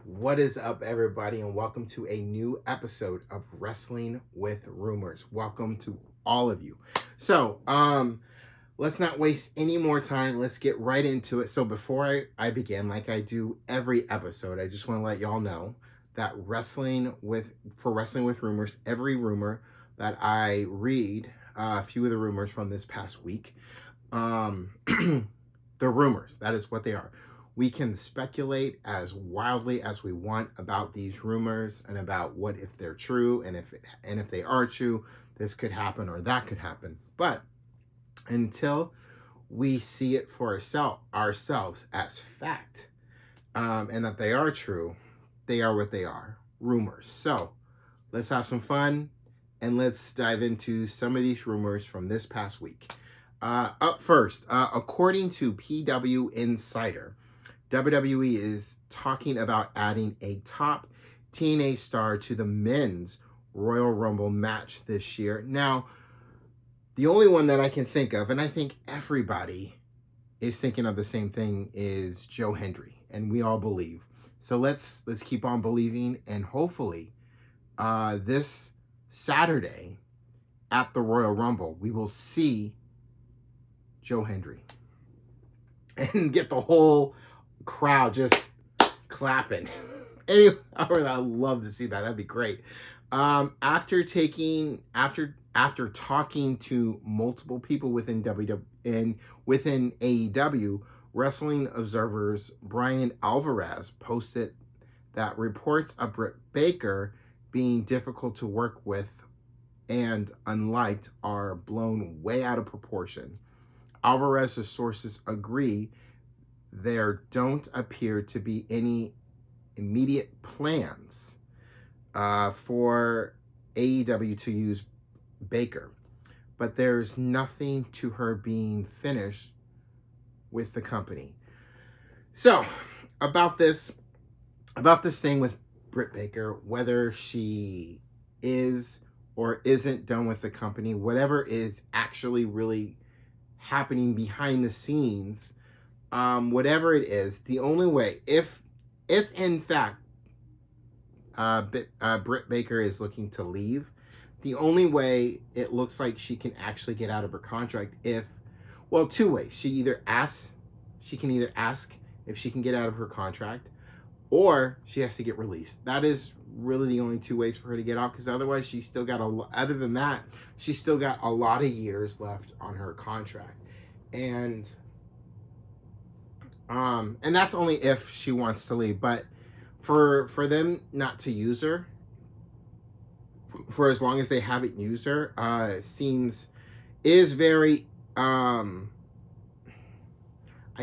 What is up, everybody, and welcome to a new episode of Wrestling with Rumors. Welcome to all of you. So, let's not waste any more time. Let's get right into it. So, before I begin, like I do every episode, I just want to let y'all know that Wrestling with Rumors, every rumor that I read, a few of the rumors from this past week, the rumors, that is what they are. We can speculate as wildly as we want about these rumors and about what if they're true, and if they are true, this could happen or that could happen. But until we see it for ourselves as fact, and that they are true, they are what they are, rumors. So let's have some fun and let's dive into some of these rumors from this past week. Up first, according to PW Insider, WWE is talking about adding a top TNA star to the men's Royal Rumble match this year. Now, the only one that I can think of, and I think everybody is thinking of the same thing, is Joe Hendry, and we all believe. So let's keep on believing, and hopefully, this Saturday at the Royal Rumble, we will see Joe Hendry and get the whole crowd just clapping. Anyway, I would love to see that. That'd be great. After talking to multiple people within AEW, Wrestling Observer's Brian Alvarez posted that reports of Britt Baker being difficult to work with and unliked are blown way out of proportion. Alvarez's sources agree there don't appear to be any immediate plans for AEW to use Baker, but there's nothing to her being finished with the company. So, about this thing with Britt Baker, whether she is or isn't done with the company, whatever is actually really happening behind the scenes, whatever it is, the only way, if in fact Britt Baker is looking to leave, the only way it looks like she can actually get out of her contract, two ways. She can either ask if she can get out of her contract, or she has to get released. That is really the only two ways for her to get out, because otherwise she's still got other than that, she's still got a lot of years left on her contract. And that's only if she wants to leave. But for them not to use her for as long as they haven't used her, is very I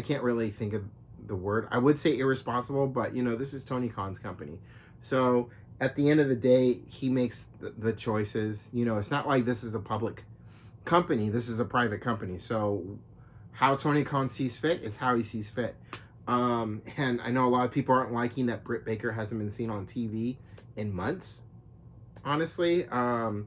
can't really think of the word. I would say irresponsible, but this is Tony Khan's company, so at the end of the day, he makes the choices. It's not like this is a public company. This is a private company. So how Tony Khan sees fit, it's how he sees fit. And I know a lot of people aren't liking that Britt Baker hasn't been seen on TV in months, honestly. So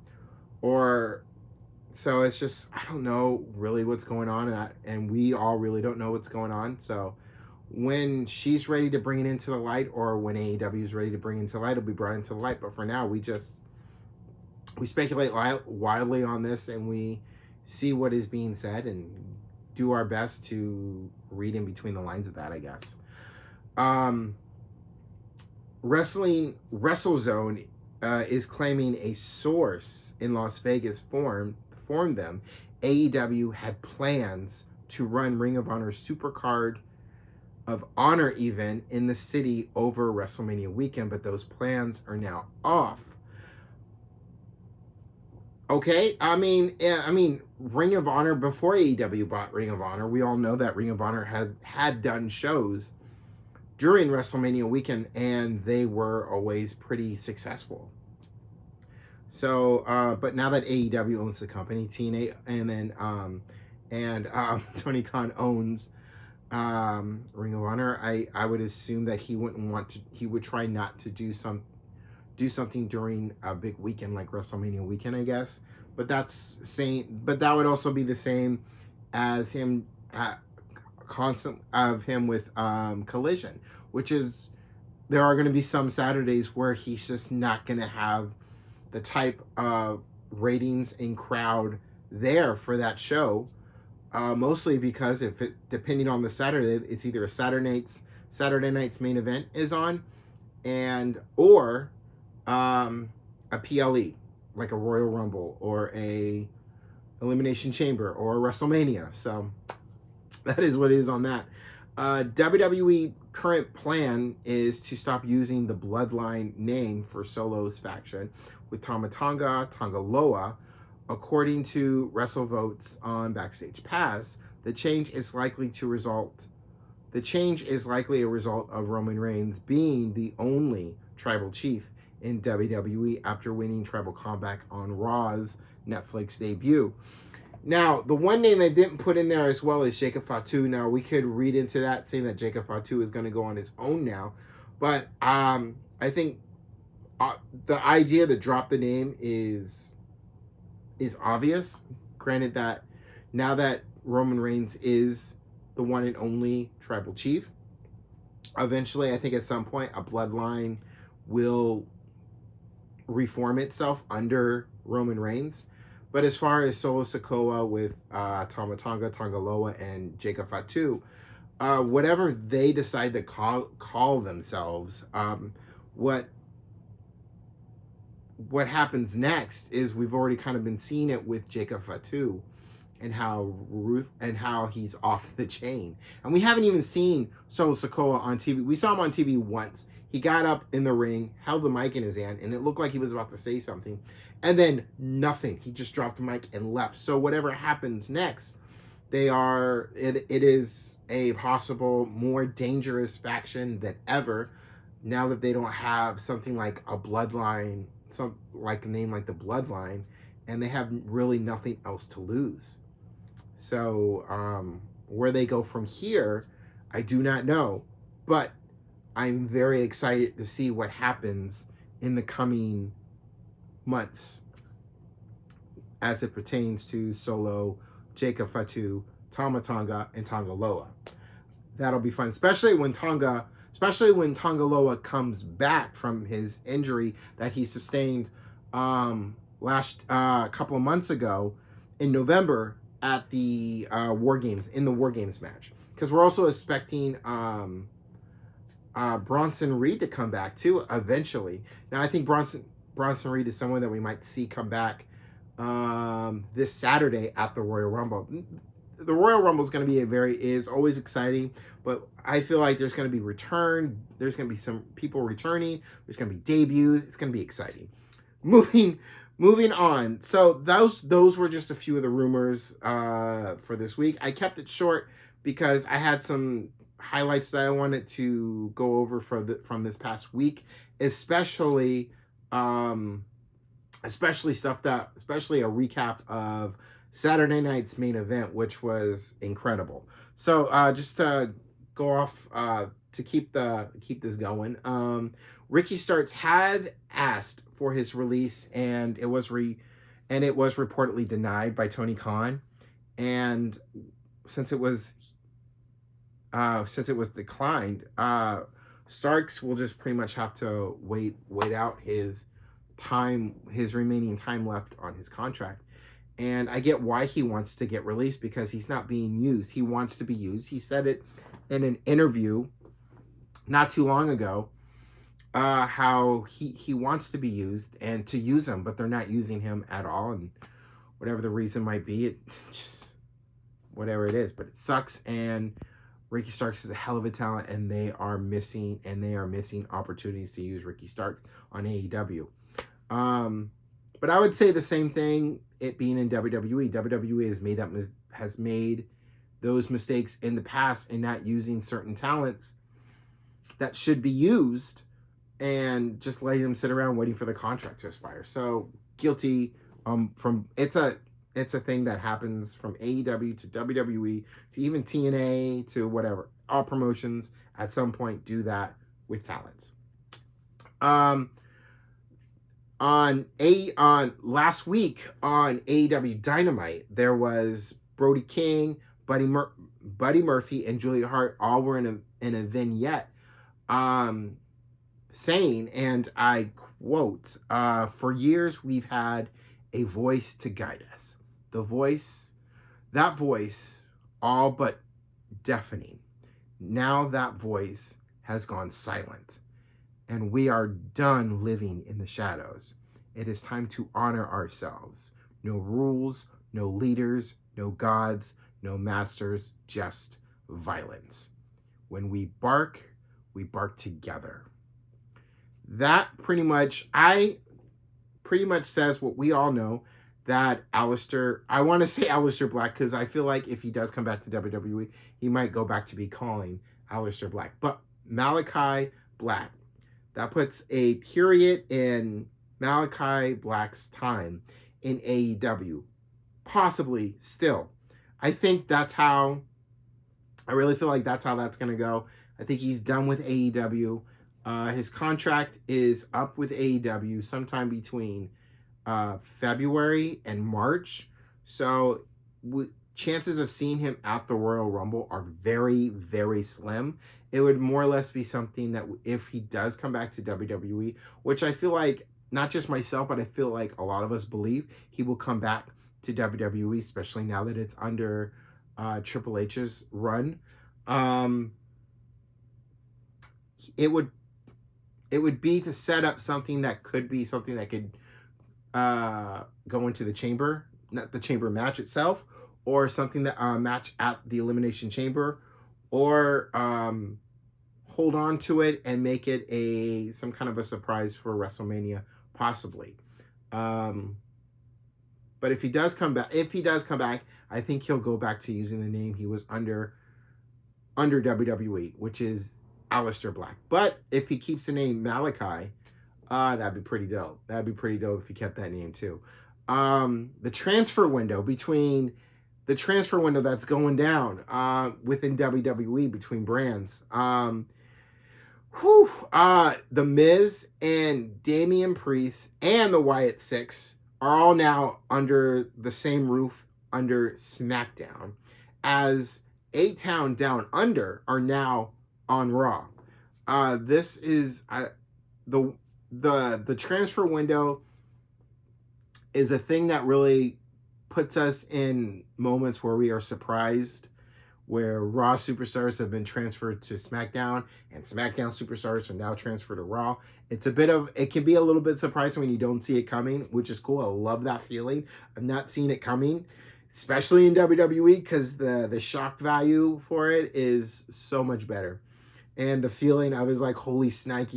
it's just, I don't know really what's going on, and we all really don't know what's going on. So when she's ready to bring it into the light, or when AEW is ready to bring it into the light, it'll be brought into the light. But for now, we speculate wildly on this, and we see what is being said and do our best to read in between the lines of that, I guess. WrestleZone is claiming a source in Las Vegas informed them AEW had plans to run Ring of Honor Supercard of Honor event in the city over WrestleMania weekend, but those plans are now off. Okay, I mean, Ring of Honor, before AEW bought Ring of Honor, we all know that Ring of Honor had done shows during WrestleMania weekend, and they were always pretty successful. So, but now that AEW owns the company, TNA, and then Tony Khan owns Ring of Honor, I would assume that he would try not to do something during a big weekend like WrestleMania weekend, I guess. But that would also be the same as him with Collision, which is there are going to be some Saturdays where he's just not going to have the type of ratings and crowd there for that show. Mostly because depending on the Saturday, it's either a Saturday night's main event is on, or a PLE, like a Royal Rumble or a Elimination Chamber or a WrestleMania. So that is what it is on that. WWE current plan is to stop using the Bloodline name for Solo's faction with Tama Tonga Loa. According to WrestleVotes on Backstage Pass, the change is likely a result of Roman Reigns being the only tribal chief in WWE after winning Tribal Combat on Raw's Netflix debut. Now, the one name they didn't put in there as well is Jacob Fatu. Now, we could read into that, saying that Jacob Fatu is going to go on his own now. But I think the idea to drop the name is obvious. Granted that now that Roman Reigns is the one and only tribal chief, eventually, I think at some point, a bloodline will reform itself under Roman Reigns. But as far as Solo Sikoa with Tama Tonga Loa, and Jacob Fatu, whatever they decide to call themselves, what happens next is we've already kind of been seeing it with Jacob Fatu and how he's off the chain. And we haven't even seen Solo Sikoa on TV. We saw him on TV once. He got up in the ring, held the mic in his hand, and it looked like he was about to say something. And then nothing. He just dropped the mic and left. So whatever happens next, it is a possible more dangerous faction than ever now that they don't have something like a bloodline, a name like the Bloodline, and they have really nothing else to lose. So where they go from here, I do not know, but I'm very excited to see what happens in the coming months as it pertains to Solo, Jacob Fatu, Tama Tonga, and Tonga Loa. That'll be fun, especially when Tonga Loa comes back from his injury that he sustained last couple of months ago in November at the War Games match. Because we're also expecting Bronson Reed to come back too eventually. Now I think Bronson Reed is someone that we might see come back this Saturday at the Royal Rumble. The Royal Rumble is going to be is always exciting, but I feel like there's going to be there's going to be some people returning, there's going to be debuts, it's going to be exciting. Moving on. So those were just a few of the rumors for this week. I kept it short because I had some highlights that I wanted to go over from this past week, especially a recap of Saturday night's main event, which was incredible. So just to go off to keep this going, Ricky Starks had asked for his release, and it was reportedly denied by Tony Khan, and since it was declined, Starks will just pretty much have to wait out his remaining time left on his contract. And I get why he wants to get released, because he's not being used. He wants to be used. He said it in an interview not too long ago, how he wants to be used and to use him, but they're not using him at all. And whatever the reason might be, it just, whatever it is, but it sucks. And Ricky Starks is a hell of a talent, and they are missing opportunities to use Ricky Starks on AEW. But I would say the same thing, it being in WWE. WWE has made those mistakes in the past in not using certain talents that should be used, and just letting them sit around waiting for the contract to expire. So guilty. It's a thing that happens from AEW to WWE to even TNA to whatever. All promotions at some point do that with talents. On last week on AEW Dynamite, there was Brody King, Buddy Murphy, and Julia Hart all were in a vignette saying, and I quote, for years we've had a voice to guide us. That voice, all but deafening. Now that voice has gone silent, and we are done living in the shadows. It is time to honor ourselves. No rules, no leaders, no gods, no masters, just violence. When we bark together. That pretty much says what we all know, that I want to say Aleister Black because I feel like if he does come back to WWE, he might go back to be calling Aleister Black. But Malachi Black, that puts a period in Malachi Black's time in AEW. Possibly still. I really feel like that's how that's going to go. I think he's done with AEW. His contract is up with AEW sometime between February and March. So chances of seeing him at the Royal Rumble are very, very slim. It would more or less be something that if he does come back to WWE, which I feel like, not just myself, but I feel like a lot of us believe he will come back to WWE, especially now that it's under Triple H's run. It would be to set up something that could go into the chamber, not the chamber match itself, or something that match at the Elimination Chamber, or hold on to it and make it some kind of a surprise for WrestleMania, possibly. But if he does come back, I think he'll go back to using the name he was under WWE, which is Aleister Black. But if he keeps the name Malachi, that'd be pretty dope. That'd be pretty dope if he kept that name too. The transfer window that's going down within WWE between brands. The Miz and Damian Priest and the Wyatt Six are all now under the same roof under SmackDown, as A-Town Down Under are now on Raw. This is the transfer window is a thing that really puts us in moments where we are surprised, where Raw superstars have been transferred to SmackDown and SmackDown superstars are now transferred to Raw. It can be a little bit surprising when you don't see it coming, which is cool. I love that feeling of not seeing it coming, especially in WWE, because the shock value for it is so much better. And the feeling of is like, holy snikes,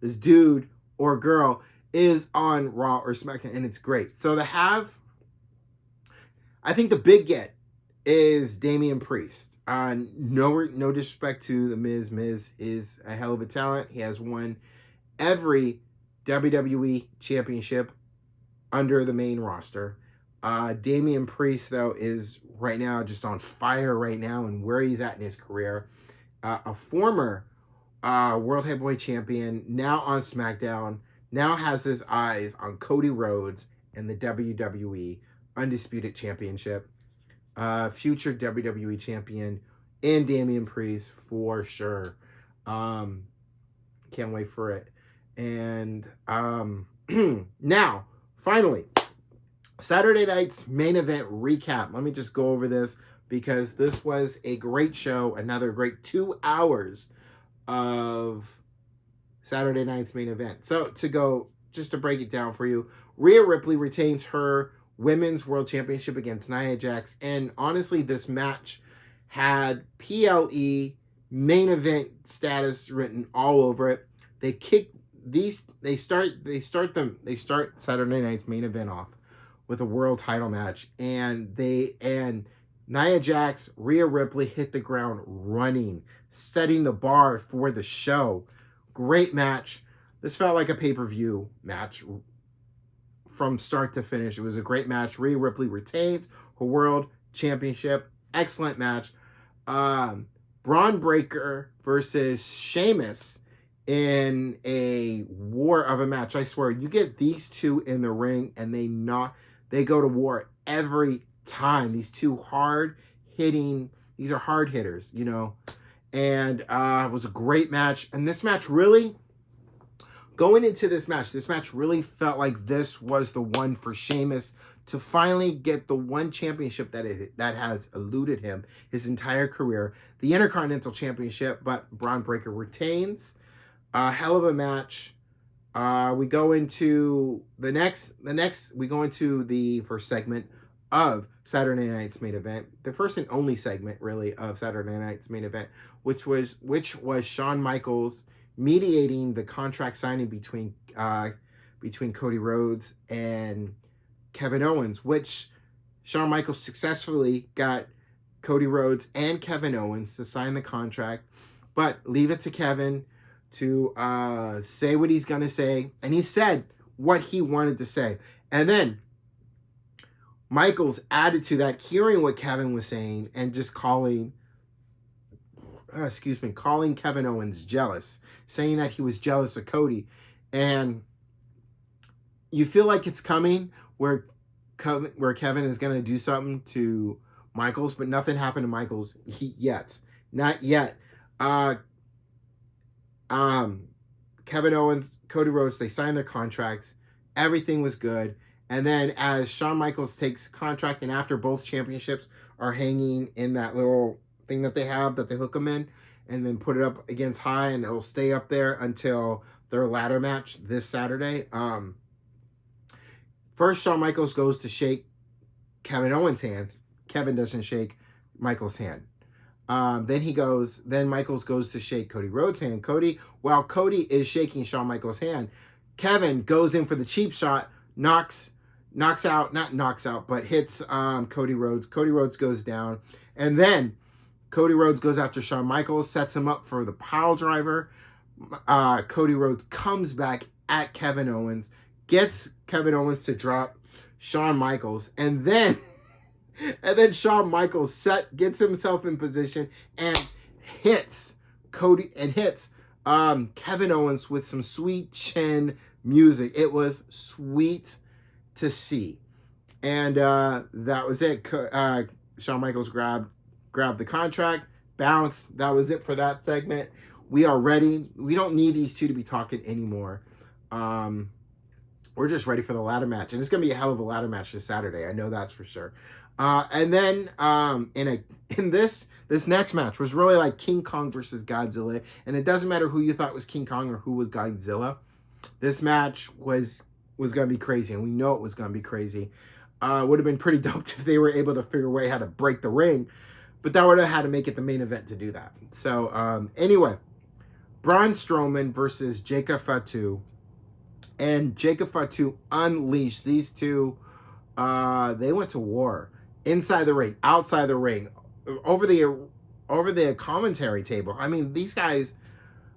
this dude or girl is on Raw or SmackDown, and it's great. So I think the big get is Damian Priest. No disrespect to the Miz. Miz is a hell of a talent. He has won every WWE championship under the main roster. Damian Priest, though, is right now just on fire right now and where he's at in his career. A former World Heavyweight Champion, now on SmackDown, now has his eyes on Cody Rhodes and the WWE Undisputed Championship. Future WWE Champion and Damian Priest for sure. Can't wait for it. And now, finally, Saturday night's main event recap. Let me just go over this because this was a great show. Another great 2 hours of Saturday night's main event. So just to break it down for you, Rhea Ripley retains her Women's World Championship against Nia Jax. And honestly, this match had PLE main event status written all over it. They start Saturday night's main event off with a world title match, and Nia Jax, Rhea Ripley hit the ground running, setting the bar for the show. Great match. This felt like a pay-per-view match from start to finish. It was a great match. Rhea Ripley retains her world championship. Excellent match. Braun Breaker versus Sheamus in a war of a match. I swear, you get these two in the ring and they go to war every time. These two hard hitters, And it was a great match. And this match really, going into this match really felt like this was the one for Sheamus to finally get the one championship that has eluded him his entire career, the Intercontinental Championship. But Braun Breaker retains. Hell of a match. We go into the first segment of Saturday Night's main event, the first and only segment really of Saturday Night's main event, which was Shawn Michaels mediating the contract signing between Cody Rhodes and Kevin Owens, which Shawn Michaels successfully got Cody Rhodes and Kevin Owens to sign the contract, but leave it to Kevin to say what he's going to say. And he said what he wanted to say. And then Michaels added to that, hearing what Kevin was saying and just calling Kevin Owens jealous, saying that he was jealous of Cody. And you feel like it's coming where Kevin is going to do something to Michaels, but nothing happened to Michaels yet. Not yet. Kevin Owens, Cody Rhodes, they signed their contracts. Everything was good. And then as Shawn Michaels takes contract, and after both championships are hanging in that little thing that they have that they hook them in, and then put it up against high, and it'll stay up there until their ladder match this Saturday. First, Shawn Michaels goes to shake Kevin Owens' hand. Kevin doesn't shake Michaels' hand. Then Michaels goes to shake Cody Rhodes' hand. While Cody is shaking Shawn Michaels' hand, Kevin goes in for the cheap shot, hits Cody Rhodes. Cody Rhodes goes down, and then Cody Rhodes goes after Shawn Michaels, sets him up for the pile driver. Cody Rhodes comes back at Kevin Owens, gets Kevin Owens to drop Shawn Michaels, and then Shawn Michaels gets himself in position and hits Kevin Owens with some sweet chin music. It was sweet to see. And that was it. Shawn Michaels grabbed the contract, bounced. That was it for that segment. We are ready. We don't need these two to be talking anymore. We're just ready for the ladder match. And it's going to be a hell of a ladder match this Saturday. I know that's for sure. And then in this next match was really like King Kong versus Godzilla. And it doesn't matter who you thought was King Kong or who was Godzilla. This match was going to be crazy. And we know it was going to be crazy. It would have been pretty dope if they were able to figure a way how to break the ring. But that would have had to make it the main event to do that. So anyway, Braun Strowman versus Jacob Fatu. And Jacob Fatu unleashed these two. They went to war. Inside the ring, outside the ring, over the commentary table. I mean, these guys,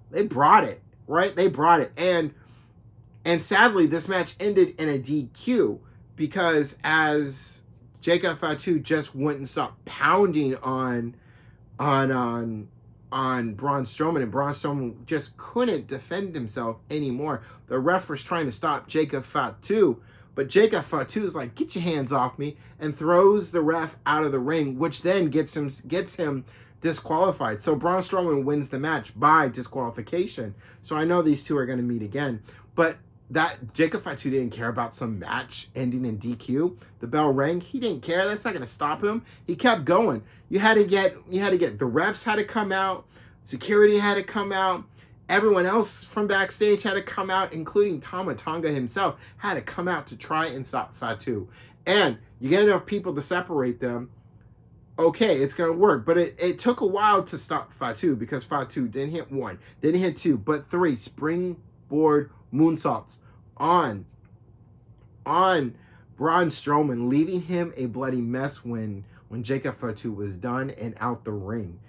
they brought it, right? They brought it. And sadly, this match ended in a DQ because as Jacob Fatu just wouldn't stop pounding on Braun Strowman, and Braun Strowman just couldn't defend himself anymore. The ref was trying to stop Jacob Fatu, but Jacob Fatu is like, "Get your hands off me," and throws the ref out of the ring, which then gets him disqualified. So Braun Strowman wins the match by disqualification. So I know these two are going to meet again, but that Jacob Fatu didn't care about some match ending in DQ. The bell rang. He didn't care. That's not going to stop him. He kept going. You had to get the refs had to come out. Security had to come out. Everyone else from backstage had to come out, including Tama Tonga himself, had to come out to try and stop Fatu. And you get enough people to separate them, okay, it's going to work. But it took a while to stop Fatu because Fatu didn't hit one, didn't hit two, but three springboard moonsaults on Braun Strowman, leaving him a bloody mess when Jacob Fatu was done and out the ring.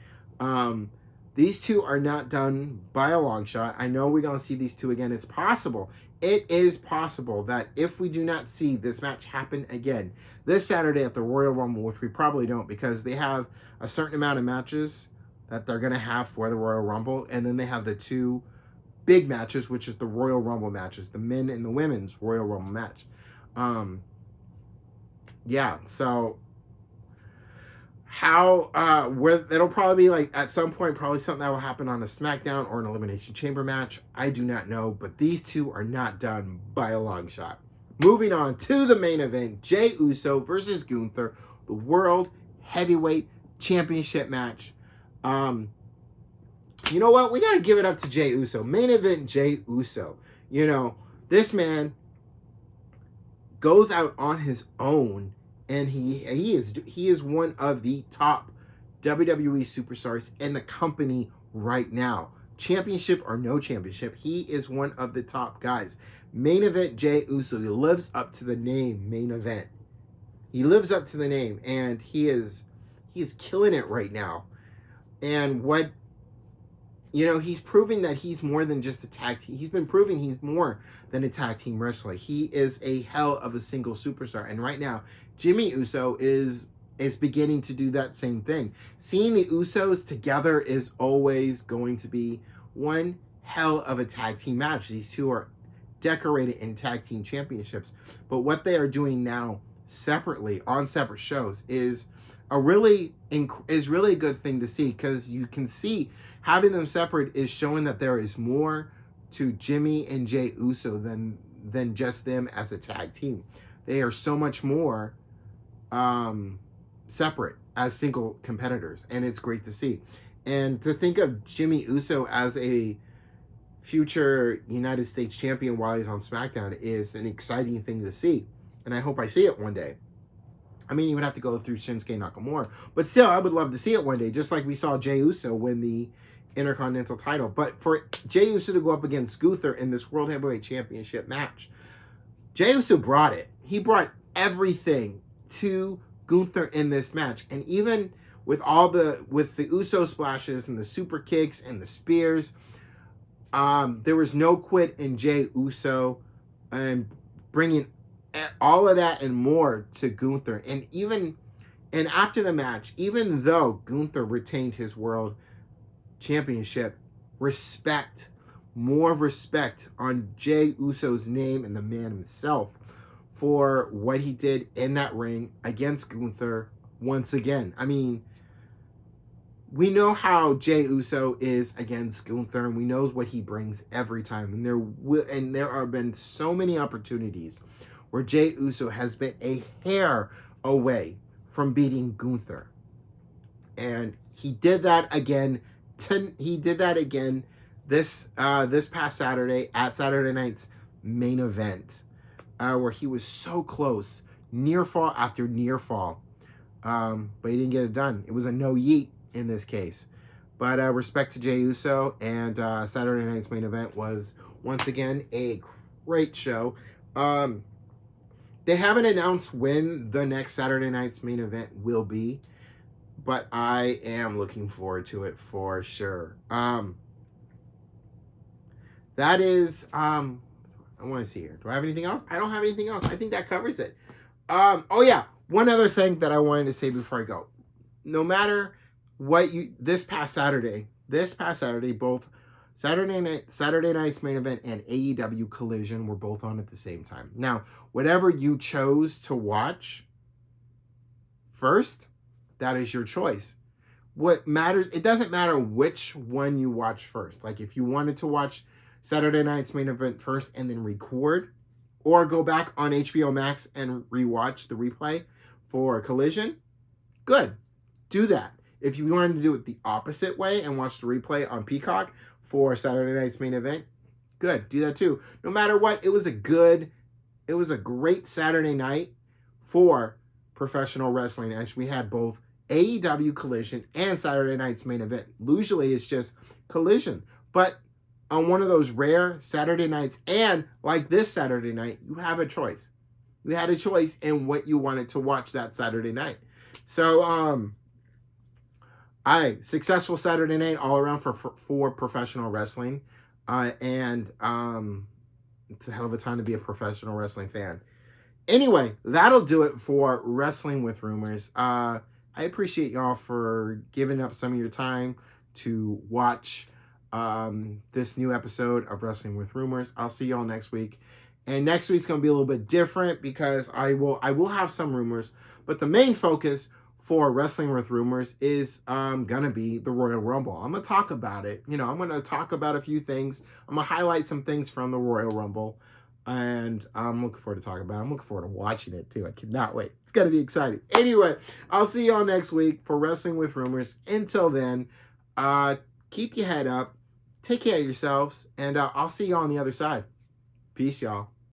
These two are not done by a long shot. I know we're going to see these two again. It's possible. It is possible that if we do not see this match happen again this Saturday at the Royal Rumble, which we probably don't because they have a certain amount of matches that they're going to have for the Royal Rumble, and then they have the two big matches, which is the Royal Rumble matches, the men and the women's Royal Rumble match. Yeah, so where it'll probably be like at some point, probably something that will happen on a SmackDown or an Elimination Chamber match. I do not know, but these two are not done by a long shot. Moving on to the main event, Jey Uso versus Gunther, the World Heavyweight Championship match. You know what? We got to give it up to Jey Uso. Main event, Jey Uso. You know, this man goes out on his own, and he is one of the top WWE superstars in the company right now. Championship or no championship, he is one of the top guys. Main event, Jey Uso. He lives up to the name, main event. He lives up to the name, and he is killing it right now. And what, you know, he's proving that he's more than just a tag team. He's been proving he's more than a tag team wrestler. He is a hell of a single superstar. And right now, Jimmy Uso is beginning to do that same thing. Seeing the Usos together is always going to be one hell of a tag team match. These two are decorated in tag team championships. But what they are doing now separately on separate shows is really a good thing to see, because you can see having them separate is showing that there is more to Jimmy and Jey Uso than just them as a tag team. They are so much more separate as single competitors, and it's great to see. And to think of Jimmy Uso as a future United States champion while he's on SmackDown is an exciting thing to see, and I hope I see it one day. I mean, you would have to go through Shinsuke Nakamura, but still, I would love to see it one day, just like we saw Jey Uso win the Intercontinental title. But for Jey Uso to go up against Gunther in this World Heavyweight Championship match, Jey Uso brought it. He brought everything to Gunther in this match, and even with the Uso splashes and the super kicks and the spears, there was no quit in Jey Uso, and bringing all of that and more to Gunther. And after the match, even though Gunther retained his World Championship, more respect on Jey Uso's name and the man himself for what he did in that ring against Gunther once again. I mean, we know how Jey Uso is against Gunther, and we know what he brings every time. And there have been so many opportunities where Jey Uso has been a hair away from beating Gunther, and he did that again. This past Saturday at Saturday Night's Main Event, where he was so close, near fall after near fall, but he didn't get it done. It was a no yeet in this case. But respect to Jey Uso, and Saturday Night's Main Event was once again a great show. They haven't announced when the next Saturday Night's Main Event will be, but I am looking forward to it for sure. That is, I want to see here. Do I have anything else? I don't have anything else. I think that covers it. Oh yeah, one other thing that I wanted to say before I go. No matter what this past Saturday, both Saturday Night's Main Event and AEW Collision were both on at the same time. Now, whatever you chose to watch first, that is your choice. What matters, it doesn't matter which one you watch first. Like, if you wanted to watch Saturday Night's Main Event first and then record, or go back on HBO Max and rewatch the replay for Collision, good. Do that. If you wanted to do it the opposite way and watch the replay on Peacock for Saturday Night's Main Event, good. Do that too. No matter what, it was a great Saturday night for professional wrestling. Actually, we had both AEW Collision and Saturday Night's Main Event. Usually it's just Collision, but on one of those rare Saturday nights, and like this Saturday night, you have a choice. You had a choice in what you wanted to watch that Saturday night. So, successful Saturday night all around for professional wrestling. And it's a hell of a time to be a professional wrestling fan. Anyway, that'll do it for Wrestling with Rumors. I appreciate y'all for giving up some of your time to watch this new episode of Wrestling with Rumors. I'll see y'all next week. And next week's going to be a little bit different because I will have some rumors, but the main focus for Wrestling with Rumors is gonna be the Royal Rumble. I'm gonna talk about it. You know, I'm gonna talk about a few things. I'm gonna highlight some things from the Royal Rumble, and I'm looking forward to talking about it. I'm looking forward to watching it too. I cannot wait. It's gonna be exciting. Anyway, I'll see y'all next week for Wrestling with Rumors. Until then, keep your head up, take care of yourselves, and I'll see you on the other side. Peace, y'all.